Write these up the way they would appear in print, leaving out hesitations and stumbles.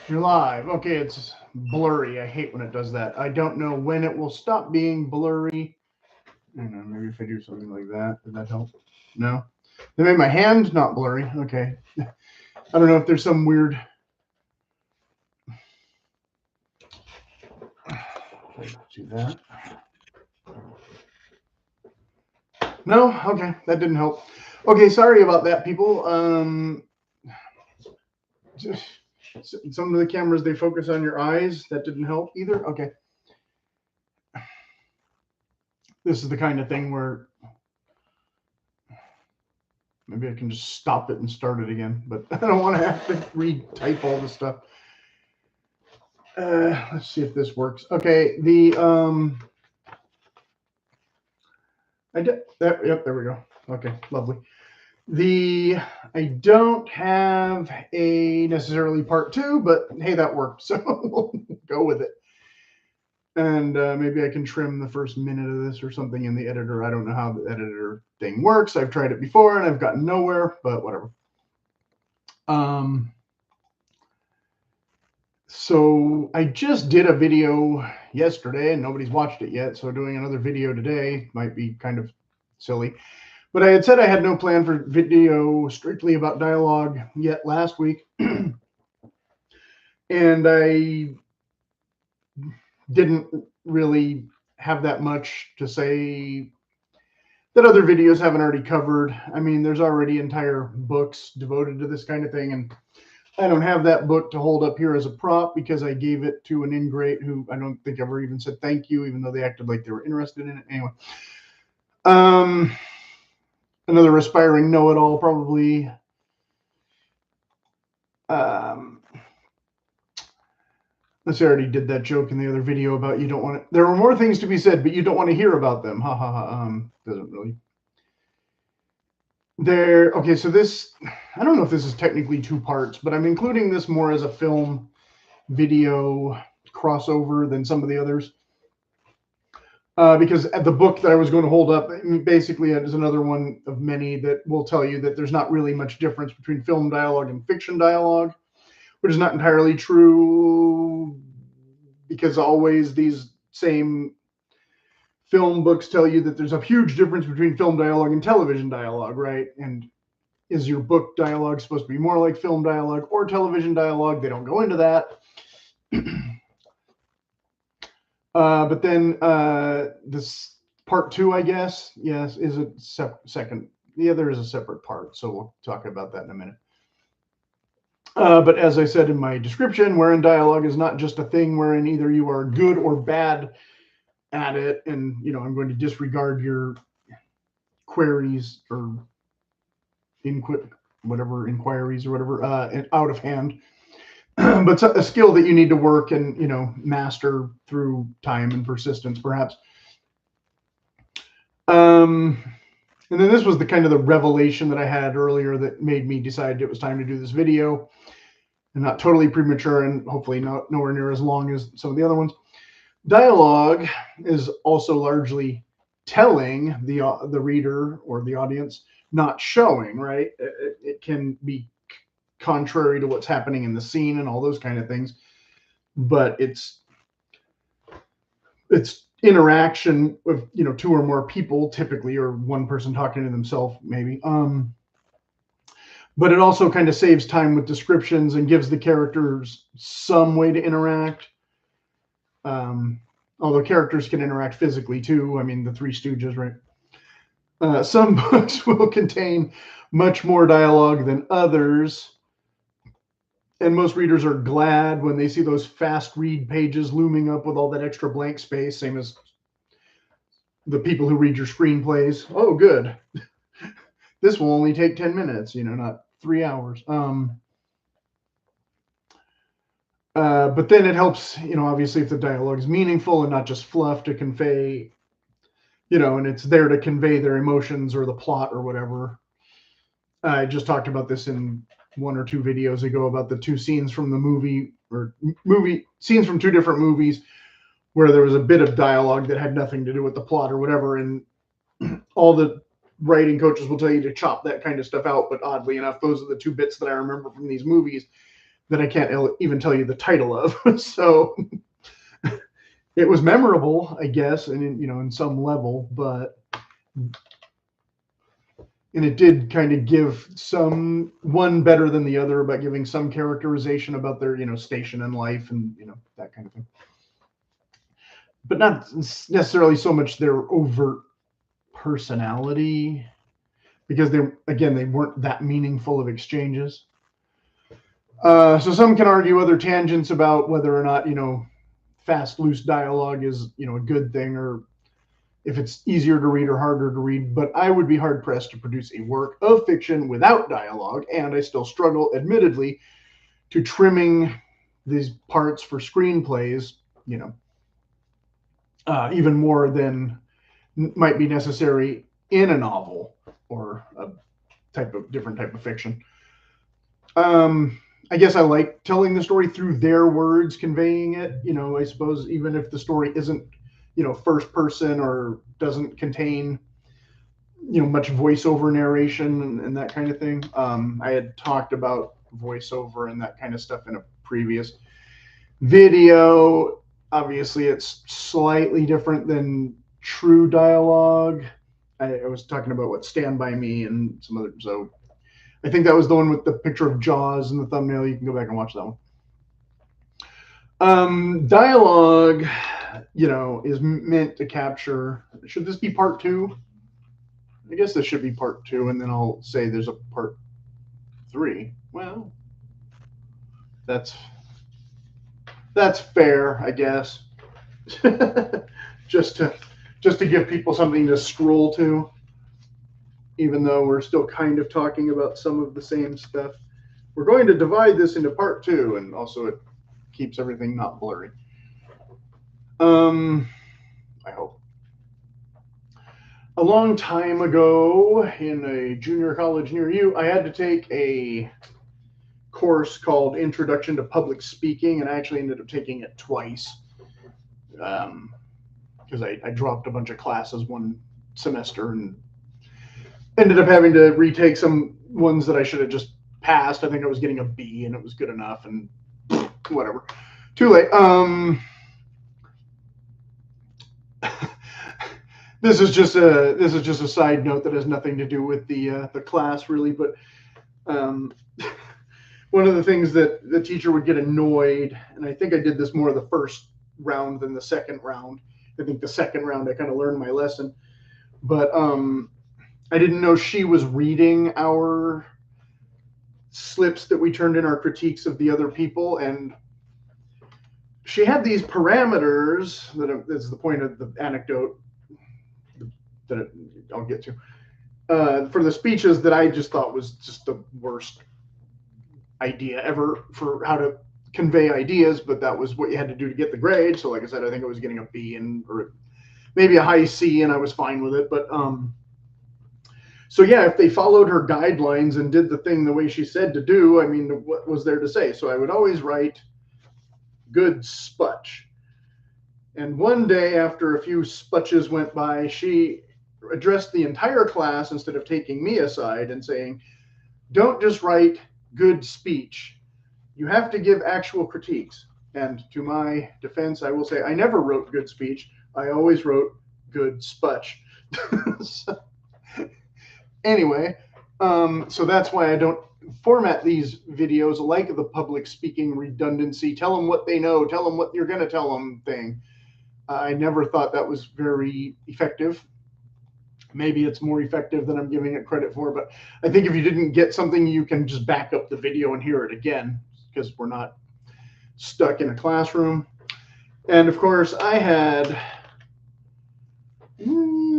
You're live. Okay, it's blurry. I hate when it does that. I don't know when it will stop being blurry. I don't know, maybe if I do something like that, would that help? No? They made my hand not blurry. Okay. I don't know if there's some weird. Do that. No? Okay, that didn't help. Okay, sorry about that, people. Some of the cameras, they focus on your eyes. That didn't help either. Okay. This is the kind of thing where maybe I can just stop it and start it again, but I don't want to have to retype all the stuff. Let's see if this works. Okay, I did that. Yep, there we go. Okay, lovely. I don't have a necessarily part two, but hey, that worked, so we'll go with it. And maybe I can trim the first minute of this or something in the editor. I don't know how the editor thing works. I've tried it before and I've gotten nowhere, but whatever. So I just did a video yesterday and nobody's watched it yet. So doing another video today might be kind of silly. But I had said I had no plan for video strictly about dialogue yet last week. And I didn't really have that much to say that other videos haven't already covered. I mean, there's already entire books devoted to this kind of thing. And I don't have that book to hold up here as a prop because I gave it to an ingrate who I don't think ever even said thank you, even though they acted like they were interested in it. Anyway, another aspiring know-it-all probably. Let's see, I already did that joke in the other video about you don't want to. There were more things to be said, but you don't want to hear about them. Ha ha ha. Doesn't really. Okay, so this, I don't know if this is technically two parts, but I'm including this more as a film video crossover than some of the others. Because the book that I was going to hold up basically is another one of many that will tell you that there's not really much difference between film dialogue and fiction dialogue, which is not entirely true because always these same film books tell you that there's a huge difference between film dialogue and television dialogue, right? And is your book dialogue supposed to be more like film dialogue or television dialogue? They don't go into that. But then this part two, I guess, yes, is a second. Yeah, there is a separate part, so we'll talk about that in a minute. But as I said in my description, wherein dialogue is not just a thing wherein either you are good or bad at it, and I'm going to disregard your queries or inquiries or whatever out of hand. But it's a skill that you need to work and master through time and persistence, perhaps. And then this was the kind of the revelation that I had earlier that made me decide it was time to do this video, and not totally premature, and hopefully nowhere near as long as some of the other ones. Dialogue is also largely telling the reader or the audience, not showing, right? It can be contrary to what's happening in the scene and all those kind of things, but it's interaction with two or more people typically, or one person talking to themselves maybe. But it also kind of saves time with descriptions and gives the characters some way to interact. Although characters can interact physically too. I mean, the Three Stooges, right? Some books will contain much more dialogue than others. And most readers are glad when they see those fast read pages looming up with all that extra blank space, same as the people who read your screenplays. Oh, good. This will only take 10 minutes, not 3 hours. But then it helps, obviously, if the dialogue is meaningful and not just fluff to convey, and it's there to convey their emotions or the plot or whatever. I just talked about this in one or two videos ago about the two scenes from the movie scenes from two different movies where there was a bit of dialogue that had nothing to do with the plot or whatever. And all the writing coaches will tell you to chop that kind of stuff out. But oddly enough, those are the two bits that I remember from these movies that I can't even tell you the title of. So it was memorable, I guess, and in some level, and it did kind of give one better than the other, by giving some characterization about their station in life, and that kind of thing, but not necessarily so much their overt personality, because they weren't that meaningful of exchanges. So some can argue other tangents about whether or not fast, loose dialogue is a good thing, or if it's easier to read or harder to read. But I would be hard pressed to produce a work of fiction without dialogue, and I still struggle, admittedly, to trimming these parts for screenplays, even more than might be necessary in a novel or a different type of fiction. I guess I like telling the story through their words, conveying it. I suppose even if the story isn't, first person, or doesn't contain, much voiceover narration and that kind of thing. I had talked about voiceover and that kind of stuff in a previous video. Obviously, it's slightly different than true dialogue. I was talking about Stand By Me and some other. So I think that was the one with the picture of Jaws in the thumbnail. You can go back and watch that one. Dialogue, is meant to capture. Should this be part 2? I guess this should be part 2, and then I'll say there's a part 3. Well, that's fair, I guess. just to give people something to scroll to, even though we're still kind of talking about some of the same stuff. We're going to divide this into part 2, and also it keeps everything not blurry. I hope. A long time ago, in a junior college near you, I had to take a course called Introduction to Public Speaking, and I actually ended up taking it twice, because I dropped a bunch of classes one semester and ended up having to retake some ones that I should have just passed. I think I was getting a B, and it was good enough, and whatever. Too late. This is just a side note that has nothing to do with the class, really. But one of the things that the teacher would get annoyed, and I think I did this more the first round than the second round. I think the second round I kind of learned my lesson, but I didn't know she was reading our slips that we turned in, our critiques of the other people, and she had these parameters that's the point of the anecdote that I'll get to, for the speeches, that I just thought was just the worst idea ever for how to convey ideas, but that was what you had to do to get the grade. So like I said, I think I was getting a B, or maybe a high C, and I was fine with it. But so yeah, if they followed her guidelines and did the thing the way she said to do, I mean, what was there to say? So I would always write good sputch. And one day, after a few sputches went by, she addressed the entire class instead of taking me aside and saying, don't just write good speech. You have to give actual critiques. And to my defense, I will say I never wrote good speech. I always wrote good sputch. So, anyway, so that's why I don't format these videos like the public speaking redundancy. Tell them what they know. Tell them what you're going to tell them thing. I never thought that was very effective. Maybe it's more effective than I'm giving it credit for, but I think if you didn't get something, you can just back up the video and hear it again, because we're not stuck in a classroom. And of course, I had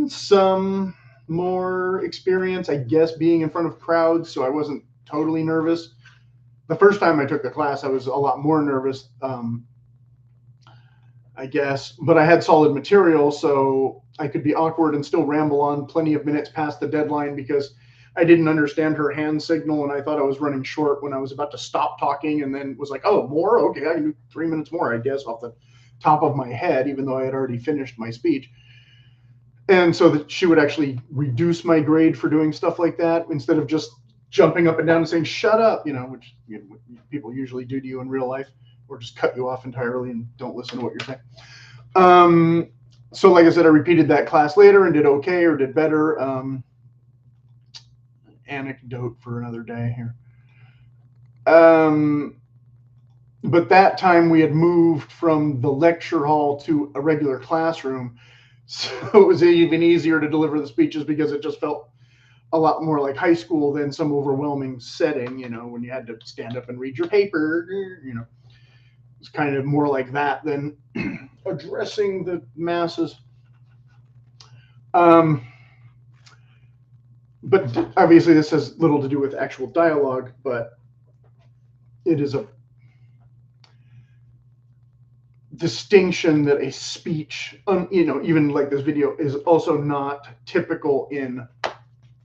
some more experience, I guess, being in front of crowds, so I wasn't totally nervous. The first time I took the class, I was a lot more nervous, I guess, but I had solid material, so I could be awkward and still ramble on plenty of minutes past the deadline, because I didn't understand her hand signal, and I thought I was running short when I was about to stop talking, and then was like, oh, more? Okay, I can do 3 minutes more, I guess, off the top of my head, even though I had already finished my speech. And so that she would actually reduce my grade for doing stuff like that, instead of just jumping up and down and saying, shut up, which people usually do to you in real life, or just cut you off entirely and don't listen to what you're saying. So like I said, I repeated that class later and did okay or did better. Anecdote for another day here. But that time we had moved from the lecture hall to a regular classroom. So it was even easier to deliver the speeches because it just felt a lot more like high school than some overwhelming setting, when you had to stand up and read your paper, It's kind of more like that than addressing the masses. But obviously this has little to do with actual dialogue, but it is a distinction that a speech, even like this video, is also not typical in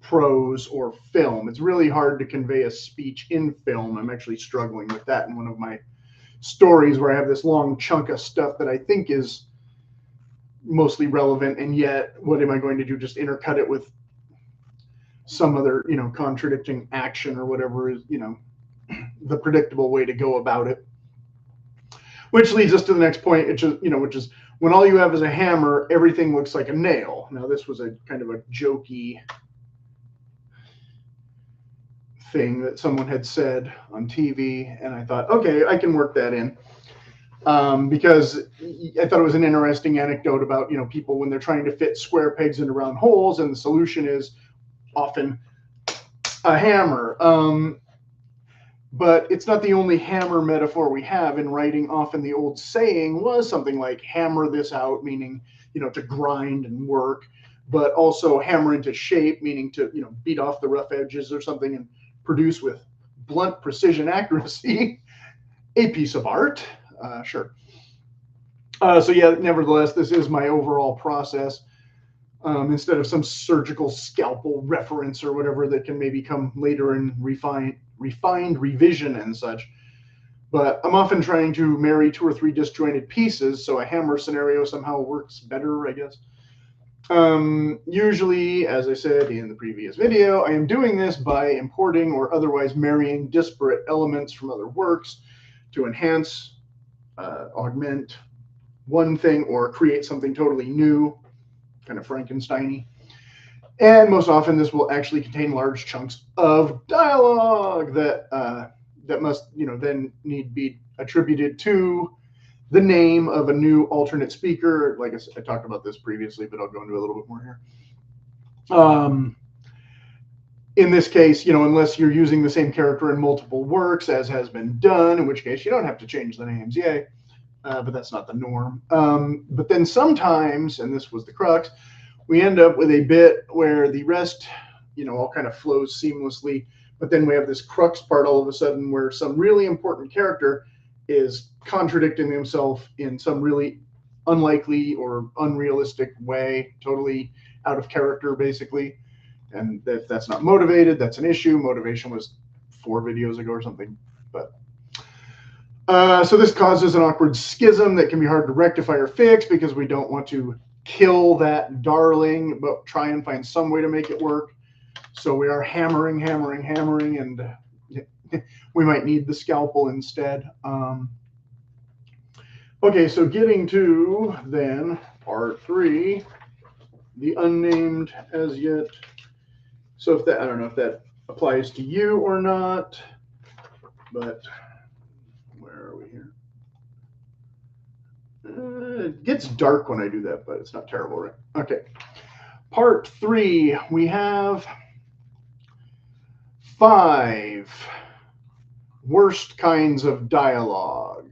prose or film. It's really hard to convey a speech in film. I'm actually struggling with that in one of my stories where I have this long chunk of stuff that I think is mostly relevant, and yet what am I going to do? Just intercut it with some other, contradicting action or whatever is, the predictable way to go about it. Which leads us to the next point, which is when all you have is a hammer, everything looks like a nail. Now, this was a kind of a jokey thing that someone had said on TV, and I thought, okay, I can work that in. Because I thought it was an interesting anecdote about, people when they're trying to fit square pegs into round holes, and the solution is often a hammer. But it's not the only hammer metaphor we have in writing. Often the old saying was something like hammer this out, meaning, to grind and work, but also hammer into shape, meaning to, beat off the rough edges or something and produce with blunt precision accuracy a piece of art. Sure. So yeah, nevertheless, this is my overall process. Instead of some surgical scalpel reference or whatever that can maybe come later in refined revision and such. But I'm often trying to marry 2 or 3 disjointed pieces, so a hammer scenario somehow works better, I guess. Usually, as I said in the previous video, I am doing this by importing or otherwise marrying disparate elements from other works to enhance, augment one thing, or create something totally new, kind of Frankenstein-y. And most often this will actually contain large chunks of dialogue that must, then need be attributed to the name of a new alternate speaker. Like I talked about this previously, but I'll go into a little bit more here. In this case, unless you're using the same character in multiple works, as has been done, in which case you don't have to change the names, yay. But that's not the norm. But then sometimes, and this was the crux, we end up with a bit where the rest, all kind of flows seamlessly. But then we have this crux part all of a sudden where some really important character is contradicting himself in some really unlikely or unrealistic way, totally out of character, basically. And if that's not motivated, that's an issue. Motivation was 4 videos ago or something. But so this causes an awkward schism that can be hard to rectify or fix because we don't want to kill that darling, but try and find some way to make it work. So we are hammering, and we might need the scalpel instead. Okay, so getting to then part 3, the unnamed as yet. So if that, I don't know if that applies to you or not, but where are we here? It gets dark when I do that, but it's not terrible, right? Okay. Part 3, we have 5 worst kinds of dialogue.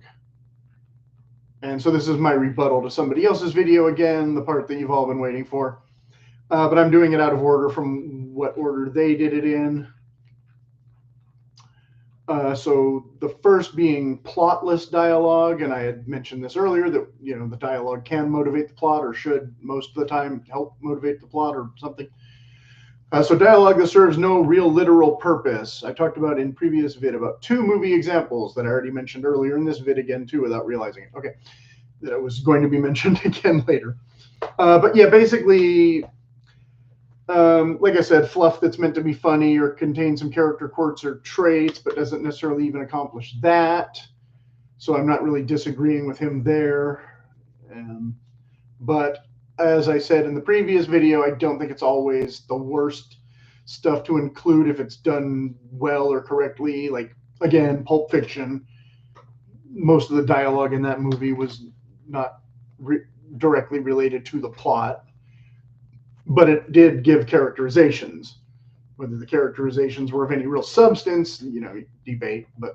And so this is my rebuttal to somebody else's video again, the part that you've all been waiting for. But I'm doing it out of order from what order they did it in. So the first being plotless dialogue, and I had mentioned this earlier that the dialogue can motivate the plot, or should most of the time help motivate the plot or something. So dialogue that serves no real literal purpose. I talked about in previous vid about 2 movie examples that I already mentioned earlier in this vid again too, without realizing it. Okay, that was going to be mentioned again later. But yeah, basically Like I said, fluff that's meant to be funny or contain some character quirks or traits, but doesn't necessarily even accomplish that. So I'm not really disagreeing with him there. But as I said in the previous video, I don't think it's always the worst stuff to include if it's done well or correctly. Like, again, Pulp Fiction, most of the dialogue in that movie was not directly related to the plot, but it did give characterizations. Whether the characterizations were of any real substance, debate. But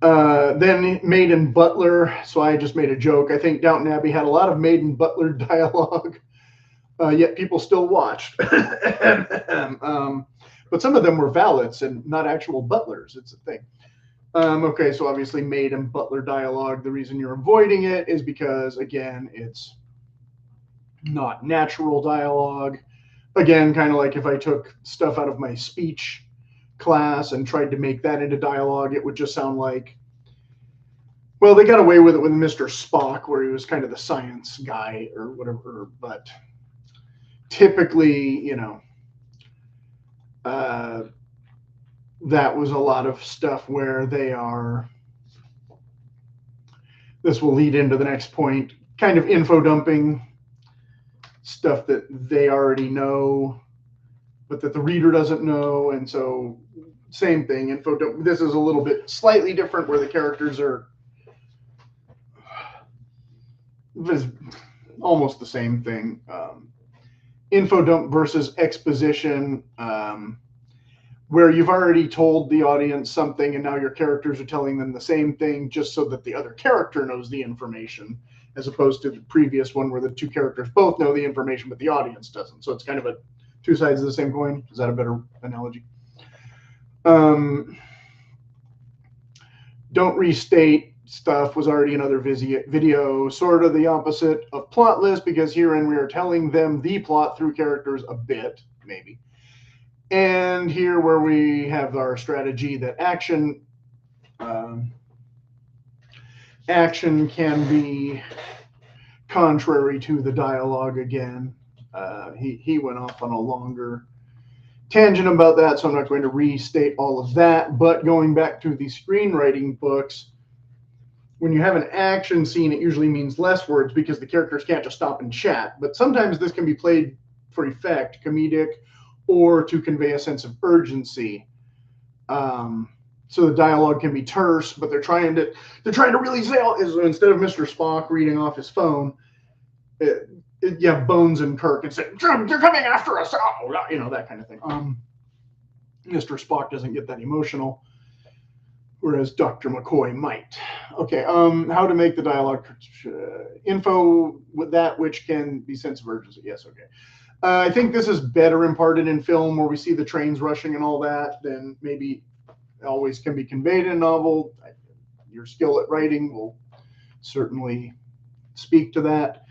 then Maid and Butler, so I just made a joke. I think Downton Abbey had a lot of Maid and Butler dialogue, yet people still watched. But some of them were valets and not actual butlers. It's a thing. Okay, so obviously Maid and Butler dialogue, the reason you're avoiding it is because, again, it's not natural dialogue. Again, kind of like if I took stuff out of my speech class and tried to make that into dialogue, it would just sound like, well, they got away with it with Mr. Spock, where he was kind of the science guy or whatever, but typically, that was a lot of stuff where they are, this will lead into the next point, kind of info dumping, stuff that they already know, but that the reader doesn't know. And so same thing, info dump. This is a little bit slightly different where the characters are almost the same thing. Info dump versus exposition, where you've already told the audience something and now your characters are telling them the same thing just so that the other character knows the information, as opposed to the previous one where the two characters both know the information but the audience doesn't. So it's kind of a two sides of the same coin. Is that a better analogy? Don't restate stuff was already another video, sort of the opposite of plot list, because herein we are telling them the plot through characters a bit, maybe. And here where we have our strategy that action can be contrary to the dialogue again. He went off on a longer tangent about that, so I'm not going to restate all of that. But going back to the screenwriting books, when you have an action scene, it usually means less words because the characters can't just stop and chat. But sometimes this can be played for effect, comedic, or to convey a sense of urgency. So the dialogue can be terse, but they're trying to really say, instead of Mr. Spock reading off his phone, you have Bones and Kirk and say, "Jim, you're coming after us," that kind of thing. Mr. Spock doesn't get that emotional, whereas Dr. McCoy might. Okay, how to make the dialogue info with that which can be sense of urgency. Yes, okay. I think this is better imparted in film where we see the trains rushing and all that than maybe always can be conveyed in a novel. Your skill at writing will certainly speak to that.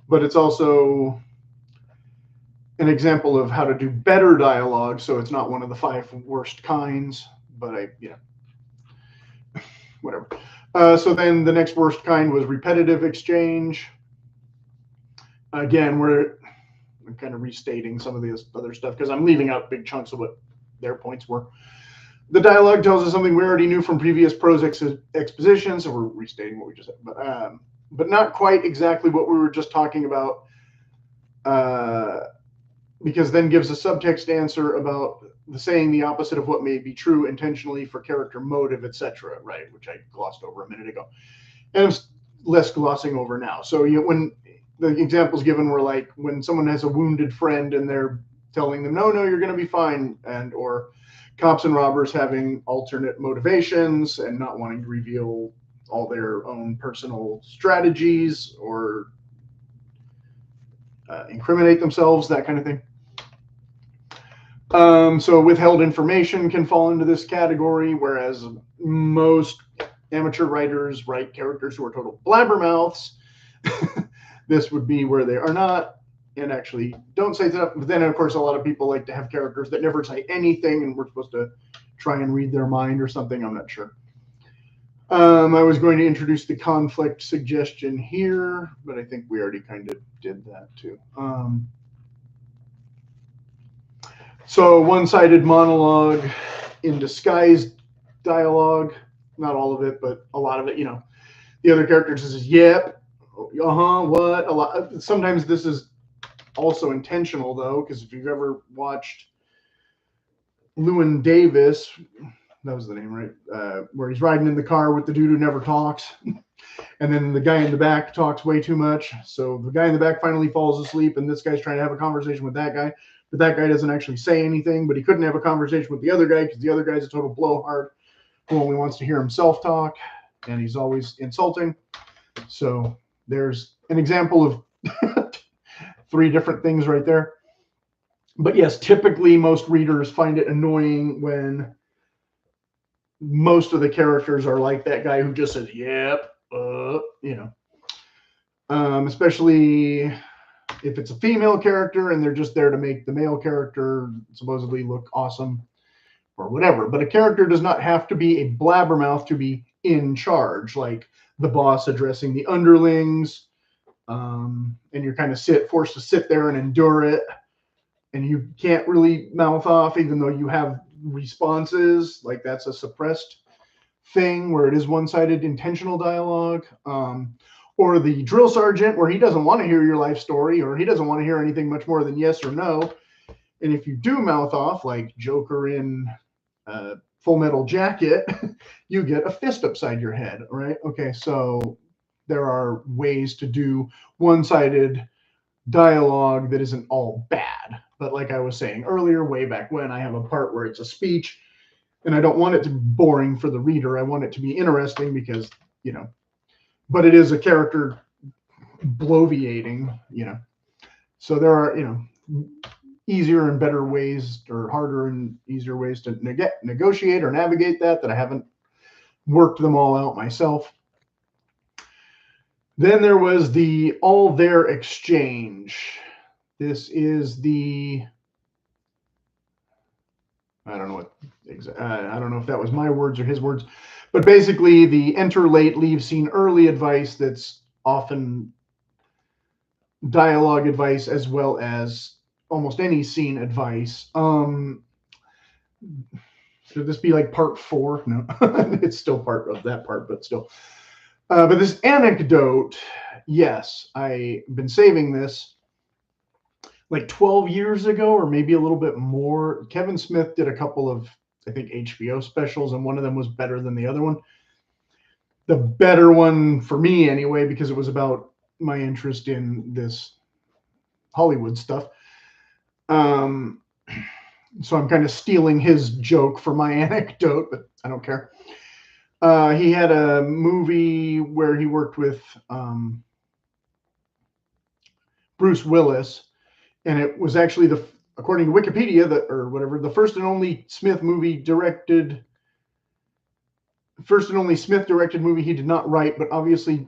But it's also an example of how to do better dialogue, so it's not one of the 5 worst kinds, but whatever. So then the next worst kind was repetitive exchange. Again, I'm kind of restating some of this other stuff because I'm leaving out big chunks of what their points were. The dialogue tells us something we already knew from previous prose exposition, so we're restating what we just said, but not quite exactly what we were just talking about, because then gives a subtext answer about saying the opposite of what may be true intentionally for character motive, etc., right, which I glossed over a minute ago. And I'm less glossing over now. So when the examples given were like when someone has a wounded friend and they're telling them, no, you're going to be fine, or cops and robbers having alternate motivations and not wanting to reveal all their own personal strategies or incriminate themselves, that kind of thing. So withheld information can fall into this category, whereas most amateur writers write characters who are total blabbermouths. This would be where they are not and actually don't say stuff. But then, of course, a lot of people like to have characters that never say anything, and we're supposed to try and read their mind or something. I'm not sure. I was going to introduce the conflict suggestion here, but I think we already kind of did that too. So one-sided monologue in disguised dialogue, not all of it, but a lot of it, the other character says, yep, what, a lot. Sometimes this is also intentional though, because if you've ever watched Llewyn Davis, that was the name, right? Where he's riding in the car with the dude who never talks. And then the guy in the back talks way too much. So the guy in the back finally falls asleep, and this guy's trying to have a conversation with that guy. But that guy doesn't actually say anything, but he couldn't have a conversation with the other guy because the other guy's a total blowhard who only wants to hear himself talk, and he's always insulting. So there's an example of 3 different things right there. But yes, typically most readers find it annoying when most of the characters are like that guy who just says, yep, especially if it's a female character and they're just there to make the male character supposedly look awesome or whatever. But a character does not have to be a blabbermouth to be in charge, like the boss addressing the underlings, and you're kind of forced to sit there and endure it. And you can't really mouth off, even though you have responses. Like that's a suppressed thing where it is one-sided intentional dialogue. Or the drill sergeant where he doesn't want to hear your life story, or he doesn't want to hear anything much more than yes or no. And if you do mouth off, like Joker in Full Metal Jacket, you get a fist upside your head, right? Okay, so there are ways to do one-sided dialogue that isn't all bad. But like I was saying earlier, way back when, I have a part where it's a speech, and I don't want it to be boring for the reader. I want it to be interesting because, but it is a character bloviating, So there are, easier and better ways, or harder and easier ways to negotiate or navigate that I haven't worked them all out myself. Then there was the all there exchange. This is I don't know I don't know if that was my words or his words, but basically the enter late, leave scene early advice that's often dialogue advice as well as almost any scene advice. Should this be like part 4? No, it's still part of that part, but still. But this anecdote, yes, I've been saving this like 12 years ago, or maybe a little bit more. Kevin Smith did a couple of, I think, HBO specials, and one of them was better than the other one. The better one for me anyway, because it was about my interest in this Hollywood stuff. So I'm kind of stealing his joke for my anecdote, but I don't care. He had a movie where he worked with Bruce Willis, and it was actually according to Wikipedia, the first and only Smith directed movie he did not write, but obviously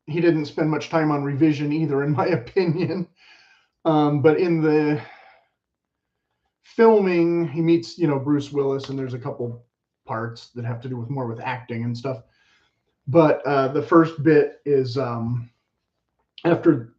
he didn't spend much time on revision either, in my opinion. But in the filming, he meets, Bruce Willis, and there's a couple parts that have to do with acting and stuff. But the first bit is after.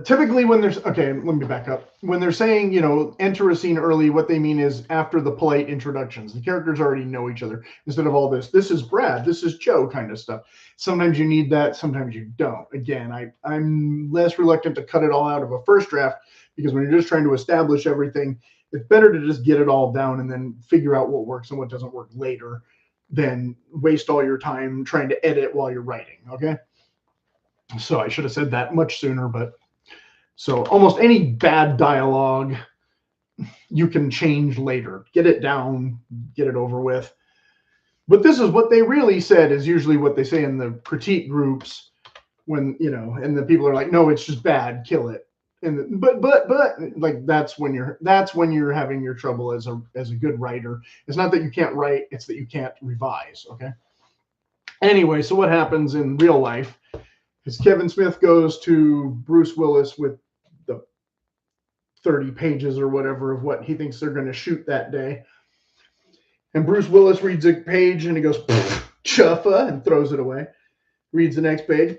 Typically when there's, okay, let me back up. When they're saying, enter a scene early, what they mean is after the polite introductions. The characters already know each other instead of all this is Brad, this is Joe kind of stuff. Sometimes you need that, sometimes you don't. Again, I'm less reluctant to cut it all out of a first draft, because when you're just trying to establish everything, it's better to just get it all down and then figure out what works and what doesn't work later than waste all your time trying to edit while you're writing, okay? So I should have said that much sooner, but so almost any bad dialogue you can change later. Get it down, get it over with. But this is what they really said, is usually what they say in the critique groups when, and the people are like, no, it's just bad, kill it. And but like that's when you're having your trouble as a good writer. It's not that you can't write, it's that you can't revise, okay? Anyway, so what happens in real life is Kevin Smith goes to Bruce Willis with the 30 pages or whatever of what he thinks they're going to shoot that day. And Bruce Willis reads a page and he goes, chuffa, and throws it away. Reads the next page,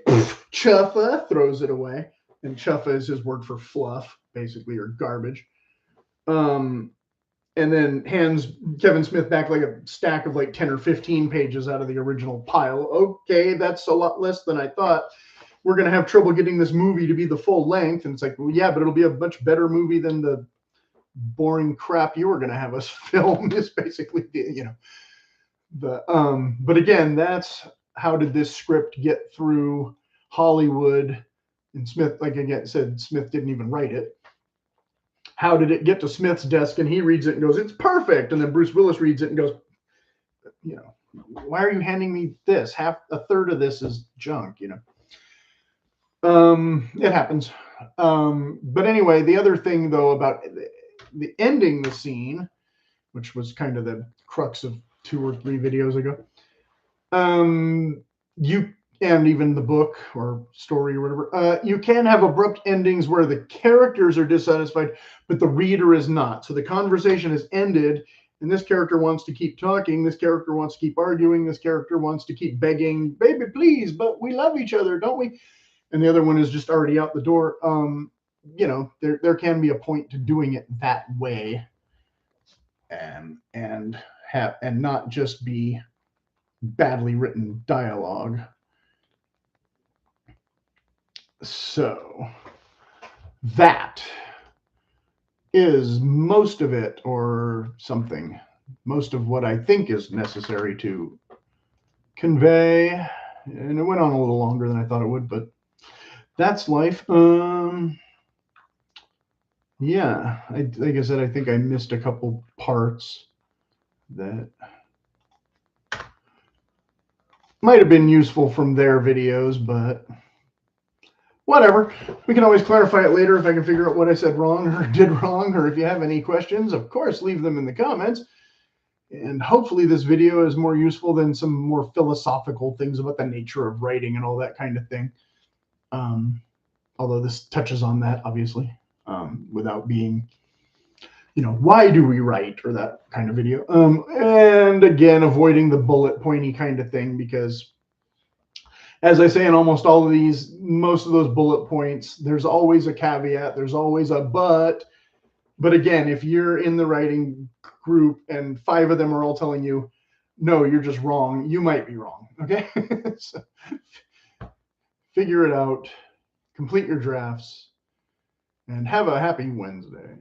chuffa, throws it away. And chuffa is his word for fluff, basically, or garbage. And then hands Kevin Smith back like a stack of like 10 or 15 pages out of the original pile. Okay, that's a lot less than I thought. We're going to have trouble getting this movie to be the full length. And it's like, well, yeah, but it'll be a much better movie than the boring crap you were going to have us film. Is basically, but again, that's how did this script get through Hollywood? And Smith, like again said, Smith didn't even write it. How did it get to Smith's desk and he reads it and goes, it's perfect. And then Bruce Willis reads it and goes, why are you handing me this? A third of this is junk, It happens. But anyway, the other thing though about the ending the scene, which was kind of the crux of 2 or 3 videos ago, you and even the book or story or whatever, you can have abrupt endings where the characters are dissatisfied, but the reader is not. So the conversation has ended, and this character wants to keep talking. This character wants to keep arguing. This character wants to keep begging, baby, please, but we love each other, don't we? And the other one is just already out the door. There can be a point to doing it that way, and not just be badly written dialogue. So that is most of it, or something. Most of what I think is necessary to convey. And it went on a little longer than I thought it would, but that's life. Yeah, like I said, I think I missed a couple parts that might have been useful from their videos, but whatever. We can always clarify it later if I can figure out what I said wrong or did wrong, or if you have any questions, of course, leave them in the comments. And hopefully this video is more useful than some more philosophical things about the nature of writing and all that kind of thing. Although this touches on that, obviously, without being, why do we write, or that kind of video. And again, avoiding the bullet pointy kind of thing, because as I say in almost all of these, most of those bullet points, there's always a caveat, there's always a but. But again, if you're in the writing group and 5 of them are all telling you, no, you're just wrong, you might be wrong, okay? So, figure it out, complete your drafts, and have a happy Wednesday.